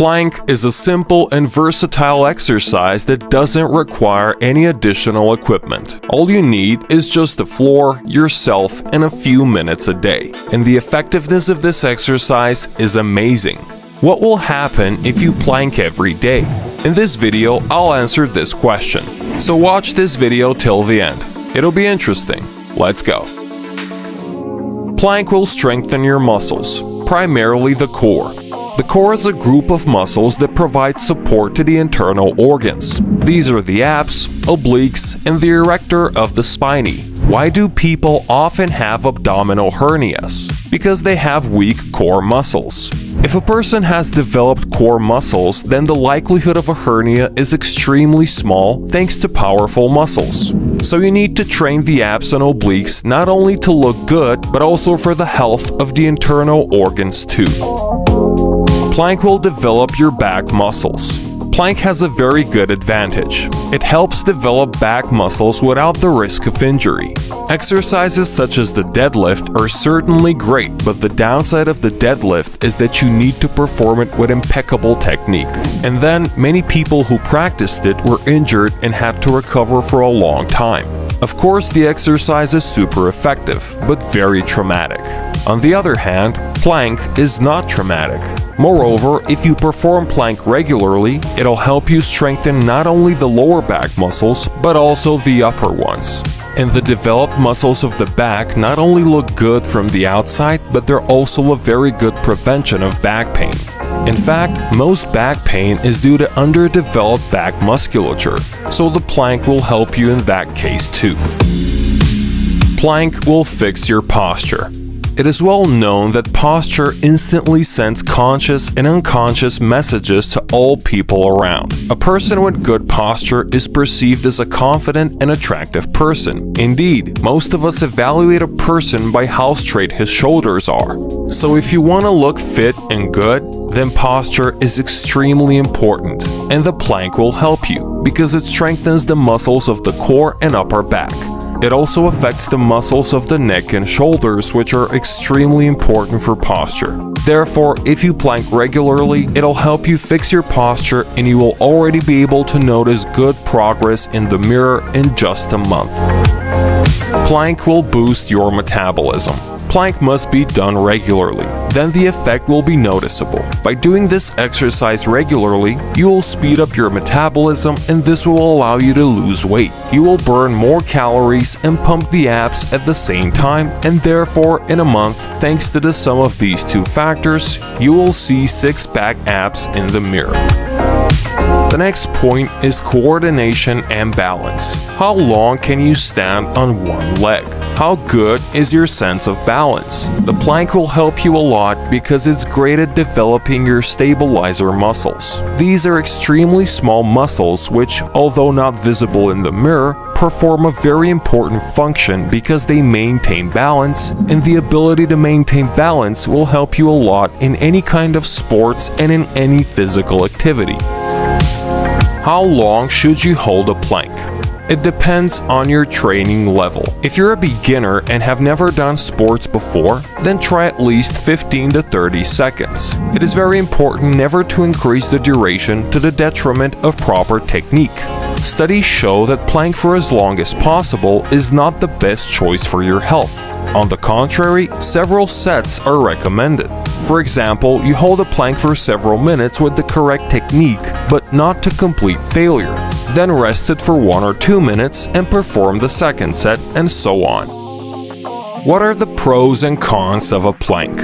Plank is a simple and versatile exercise that doesn't require any additional equipment. All you need is just the floor, yourself, and a few minutes a day. And the effectiveness of this exercise is amazing. What will happen if you plank every day? In this video, I'll answer this question. So watch this video till the end. It'll be interesting. Let's go. Plank will strengthen your muscles, primarily the core. The core is a group of muscles that provide support to the internal organs. These are the abs, obliques, and the erector of the spine. Why do people often have abdominal hernias? Because they have weak core muscles. If a person has developed core muscles, then the likelihood of a hernia is extremely small thanks to powerful muscles. So you need to train the abs and obliques not only to look good, but also for the health of the internal organs too. Plank will develop your back muscles. Plank has a very good advantage. It helps develop back muscles without the risk of injury. Exercises such as the deadlift are certainly great, but the downside of the deadlift is that you need to perform it with impeccable technique. And then, many people who practiced it were injured and had to recover for a long time. Of course, the exercise is super effective, but very traumatic. On the other hand, plank is not traumatic. Moreover, if you perform plank regularly, it'll help you strengthen not only the lower back muscles, but also the upper ones. And the developed muscles of the back not only look good from the outside, but they're also a very good prevention of back pain. In fact, most back pain is due to underdeveloped back musculature, so the plank will help you in that case too. Plank will fix your posture. It is well known that posture instantly sends conscious and unconscious messages to all people around. A person with good posture is perceived as a confident and attractive person. Indeed, most of us evaluate a person by how straight his shoulders are. So if you want to look fit and good, then posture is extremely important, and the plank will help you because it strengthens the muscles of the core and upper back. It also affects the muscles of the neck and shoulders, which are extremely important for posture. Therefore, if you plank regularly, it'll help you fix your posture and you will already be able to notice good progress in the mirror in just a month. Plank will boost your metabolism. Plank must be done regularly, then the effect will be noticeable. By doing this exercise regularly, you will speed up your metabolism and this will allow you to lose weight. You will burn more calories and pump the abs at the same time, and therefore in a month, thanks to the sum of these two factors, you will see six-pack abs in the mirror. The next point is coordination and balance. How long can you stand on one leg? How good is your sense of balance? The plank will help you a lot because it's great at developing your stabilizer muscles. These are extremely small muscles which, although not visible in the mirror, perform a very important function because they maintain balance, and the ability to maintain balance will help you a lot in any kind of sports and in any physical activity. How long should you hold a plank? It depends on your training level. If you're a beginner and have never done sports before, then try at least 15 to 30 seconds. It is very important never to increase the duration to the detriment of proper technique. Studies show that plank for as long as possible is not the best choice for your health. On the contrary, several sets are recommended. For example, you hold a plank for several minutes with the correct technique, but not to complete failure. Then rest it for 1 or 2 minutes and perform the second set, and so on. What are the pros and cons of a plank?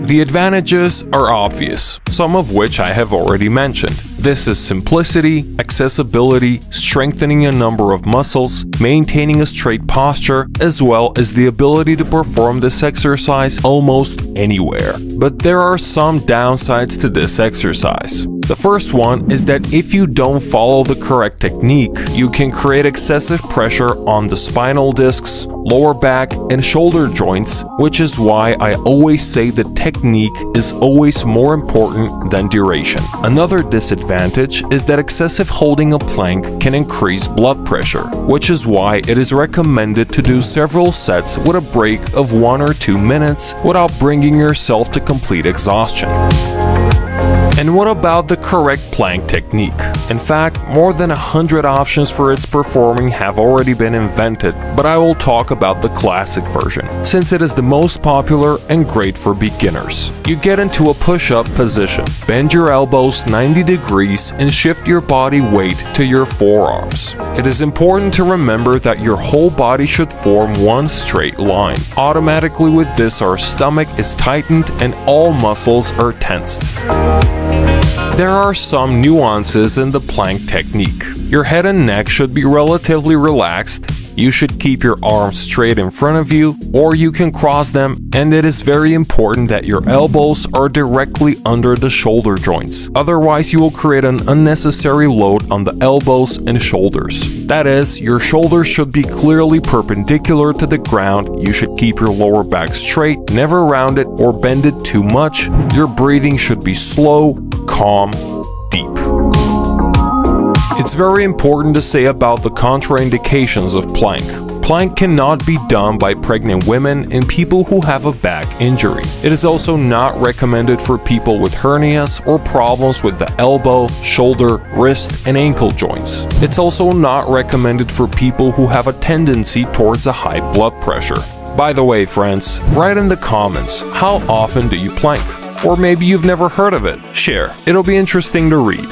The advantages are obvious, some of which I have already mentioned. This is simplicity, accessibility, strengthening a number of muscles, maintaining a straight posture, as well as the ability to perform this exercise almost anywhere. But there are some downsides to this exercise. The first one is that if you don't follow the correct technique, you can create excessive pressure on the spinal discs, lower back, and shoulder joints, which is why I always say that technique is always more important than duration. Another disadvantage is that excessive holding a plank can increase blood pressure, which is why it is recommended to do several sets with a break of 1 or 2 minutes without bringing yourself to complete exhaustion. And what about the correct plank technique? In fact, more than 100 options for its performing have already been invented, but I will talk about the classic version, since it is the most popular and great for beginners. You get into a push-up position, bend your elbows 90 degrees and shift your body weight to your forearms. It is important to remember that your whole body should form one straight line. Automatically with this, our stomach is tightened and all muscles are tensed. There are some nuances in the plank technique. Your head and neck should be relatively relaxed. You should keep your arms straight in front of you, or you can cross them, and it is very important that your elbows are directly under the shoulder joints. Otherwise, you will create an unnecessary load on the elbows and shoulders. That is, your shoulders should be clearly perpendicular to the ground. You should keep your lower back straight, never round it or bend it too much. Your breathing should be slow, calm, deep. It's very important to say about the contraindications of plank. Plank cannot be done by pregnant women and people who have a back injury. It is also not recommended for people with hernias or problems with the elbow, shoulder, wrist, and ankle joints. It's also not recommended for people who have a tendency towards a high blood pressure. By the way, friends, write in the comments, how often do you plank? Or maybe you've never heard of it. Share, it'll be interesting to read.